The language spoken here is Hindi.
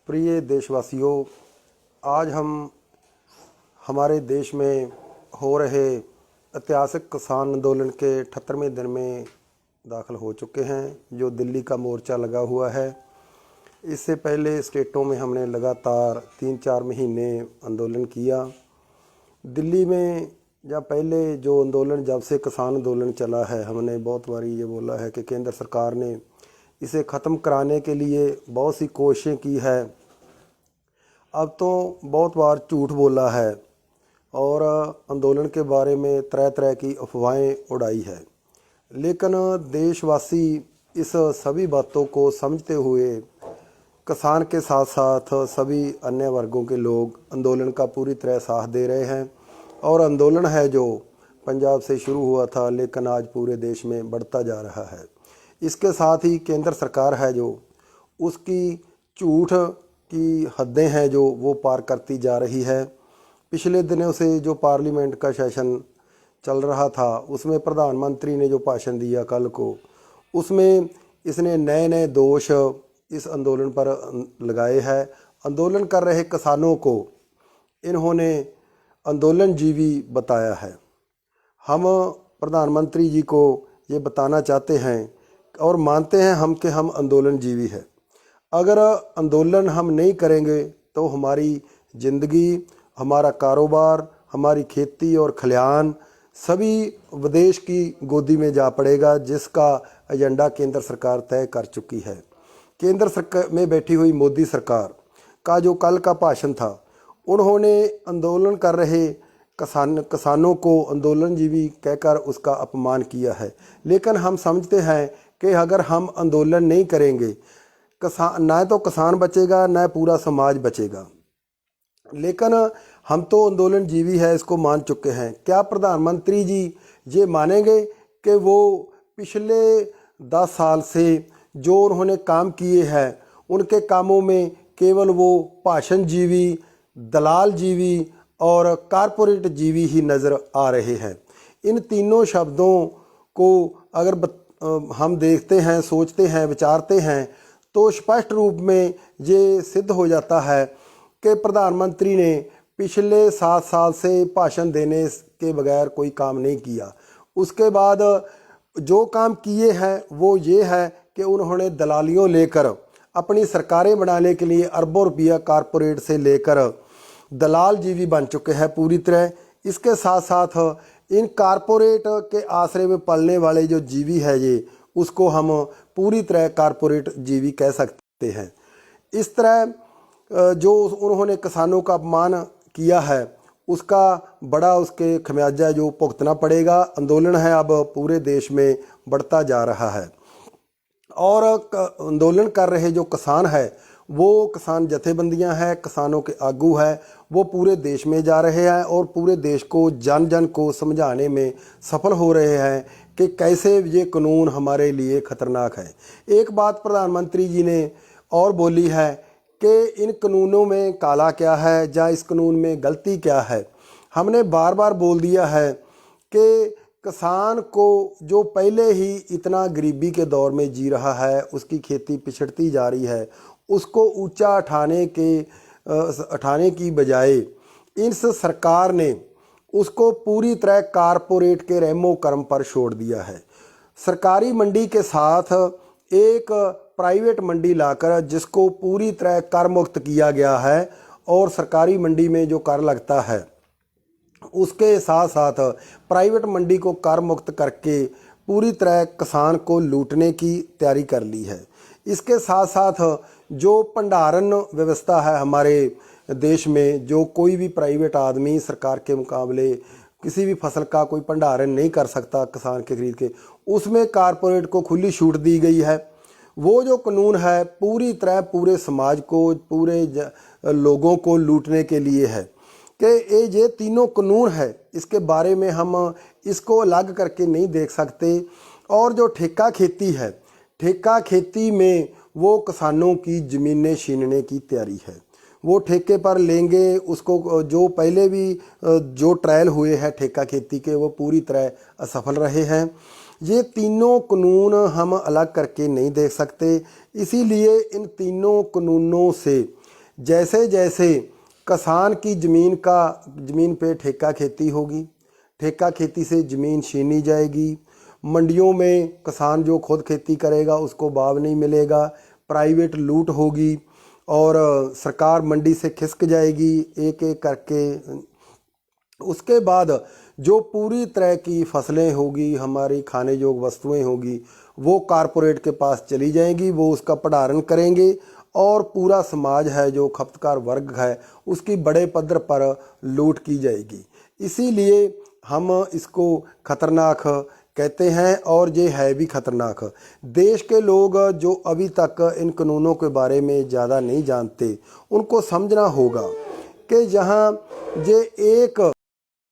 प्रिय देशवासियों, आज हम हमारे देश में हो रहे ऐतिहासिक किसान आंदोलन के 78वें दिन में दाखिल हो चुके हैं, जो दिल्ली का मोर्चा लगा हुआ है। इससे पहले स्टेटों में हमने लगातार 3-4 महीने आंदोलन किया। दिल्ली में या पहले जो आंदोलन, जब से किसान आंदोलन चला है, हमने बहुत बारी ये बोला है कि केंद्र सरकार ने इसे ख़त्म कराने के लिए बहुत सी कोशिशें की है। अब तो बहुत बार झूठ बोला है और आंदोलन के बारे में तरह तरह की अफवाहें उड़ाई है, लेकिन देशवासी इस सभी बातों को समझते हुए किसान के साथ साथ सभी अन्य वर्गों के लोग आंदोलन का पूरी तरह साथ दे रहे हैं। और आंदोलन है जो पंजाब से शुरू हुआ था, लेकिन आज पूरे देश में बढ़ता जा रहा है। इसके साथ ही केंद्र सरकार है जो उसकी झूठ की हदें हैं जो वो पार करती जा रही है। पिछले दिनों से जो पार्लियामेंट का सेशन चल रहा था, उसमें प्रधानमंत्री ने जो भाषण दिया कल को, उसमें इसने नए नए दोष इस आंदोलन पर लगाए हैं। आंदोलन कर रहे किसानों को इन्होंने आंदोलन जीवी बताया है। हम प्रधानमंत्री जी को ये बताना चाहते हैं और मानते हैं हम कि हम आंदोलन जीवी है। अगर आंदोलन हम नहीं करेंगे तो हमारी ज़िंदगी, हमारा कारोबार, हमारी खेती और खलिहान सभी विदेश की गोदी में जा पड़ेगा, जिसका एजेंडा केंद्र सरकार तय कर चुकी है। केंद्र सरकार में बैठी हुई मोदी सरकार का जो कल का भाषण था, उन्होंने आंदोलन कर रहे किसानों को आंदोलनजीवी कहकर उसका अपमान किया है। लेकिन हम समझते हैं कि अगर हम आंदोलन नहीं करेंगे, न तो किसान बचेगा, न पूरा समाज बचेगा। लेकिन हम तो आंदोलन जीवी है, इसको मान चुके हैं। क्या प्रधानमंत्री जी ये मानेंगे कि वो पिछले 10 साल से जो उन्होंने काम किए हैं, उनके कामों में केवल वो भाषण जीवी, दलाल जीवी और कारपोरेट जीवी ही नज़र आ रहे हैं? इन तीनों शब्दों को अगर हम देखते हैं, सोचते हैं, विचारते हैं, तो स्पष्ट रूप में ये सिद्ध हो जाता है कि प्रधानमंत्री ने पिछले 7 साल से भाषण देने के बगैर कोई काम नहीं किया। उसके बाद जो काम किए हैं वो ये है कि उन्होंने दलालियों लेकर अपनी सरकारें बनाने के लिए अरबों रुपया कारपोरेट से लेकर दलाल जीवी बन चुके हैं पूरी तरह। इसके साथ साथ इन कारपोरेट के आश्रय में पलने वाले जो जीवी है, ये उसको हम पूरी तरह कारपोरेट जीवी कह सकते हैं। इस तरह जो उन्होंने किसानों का अपमान किया है, उसका बड़ा उसके खमियाजा जो भुगतना पड़ेगा। आंदोलन है अब पूरे देश में बढ़ता जा रहा है और आंदोलन कर रहे जो किसान है, वो किसान जथेबंदियां हैं, किसानों के आगू है, वो पूरे देश में जा रहे हैं और पूरे देश को जन जन को समझाने में सफल हो रहे हैं कि कैसे ये कानून हमारे लिए ख़तरनाक है। एक बात प्रधानमंत्री जी ने और बोली है कि इन कानूनों में काला क्या है या इस कानून में गलती क्या है। हमने बार बार बोल दिया है कि किसान को जो पहले ही इतना गरीबी के दौर में जी रहा है, उसकी खेती पिछड़ती जा रही है, उसको ऊंचा उठाने की बजाय इस सरकार ने उसको पूरी तरह कारपोरेट के रहमो करम पर छोड़ दिया है। सरकारी मंडी के साथ एक प्राइवेट मंडी लाकर जिसको पूरी तरह कर मुक्त किया गया है, और सरकारी मंडी में जो कर लगता है उसके साथ साथ प्राइवेट मंडी को कर मुक्त करके पूरी तरह किसान को लूटने की तैयारी कर ली है। इसके साथ साथ जो भंडारण व्यवस्था है हमारे देश में, जो कोई भी प्राइवेट आदमी सरकार के मुकाबले किसी भी फसल का कोई भंडारण नहीं कर सकता किसान के खरीद के, उसमें कारपोरेट को खुली छूट दी गई है। वो जो कानून है पूरी तरह पूरे समाज को, पूरे लोगों को लूटने के लिए है कि ये तीनों कानून है, इसके बारे में हम इसको अलग करके नहीं देख सकते। और जो ठेका खेती है, ठेका खेती में वो किसानों की ज़मीनें छीनने की तैयारी है। वो ठेके पर लेंगे उसको, जो पहले भी जो ट्रायल हुए हैं ठेका खेती के, वो पूरी तरह असफल रहे हैं। ये तीनों कानून हम अलग करके नहीं देख सकते। इसीलिए इन तीनों कानूनों से जैसे जैसे किसान की ज़मीन पे ठेका खेती होगी, ठेका खेती से ज़मीन छीनी जाएगी, मंडियों में किसान जो खुद खेती करेगा उसको भाव नहीं मिलेगा, प्राइवेट लूट होगी और सरकार मंडी से खिसक जाएगी एक एक करके। उसके बाद जो पूरी तरह की फसलें होगी, हमारी खाने योग्य वस्तुएं होगी, वो कारपोरेट के पास चली जाएंगी, वो उसका भंडारण करेंगे और पूरा समाज है जो खपतकार वर्ग है उसकी बड़े पद्धर पर लूट की जाएगी। इसीलिए हम इसको खतरनाक कहते हैं और ये है भी खतरनाक। देश के लोग जो अभी तक इन कानूनों के बारे में ज़्यादा नहीं जानते, उनको समझना होगा कि जहाँ ये एक